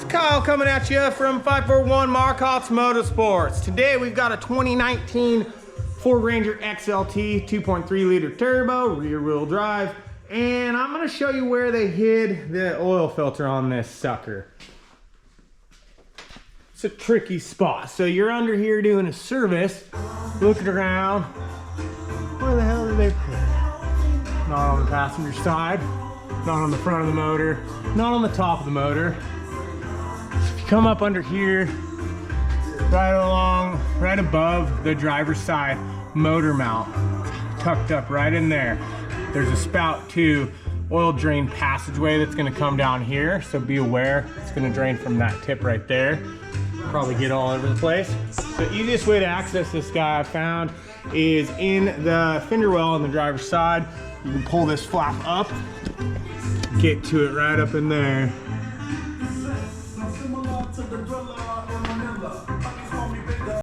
Kyle coming at you from 541 Markot's Motorsports. Today we've got a 2019 Ford Ranger XLT 2.3 liter turbo, rear wheel drive, and I'm gonna show you where they hid the oil filter on this sucker. It's a tricky spot. So you're under here doing a service, looking around. Where the hell did they put it? Not on the passenger side, not on the front of the motor, not on the top of the motor. If you come up under here, right above the driver's side motor mount, tucked up right in there, there's a spout to oil drain passageway that's gonna come down here, so be aware, it's gonna drain from that tip right there. Probably get all over the place. The easiest way to access this guy I found is in the fender well on the driver's side. You can pull this flap up, get to it right up in there.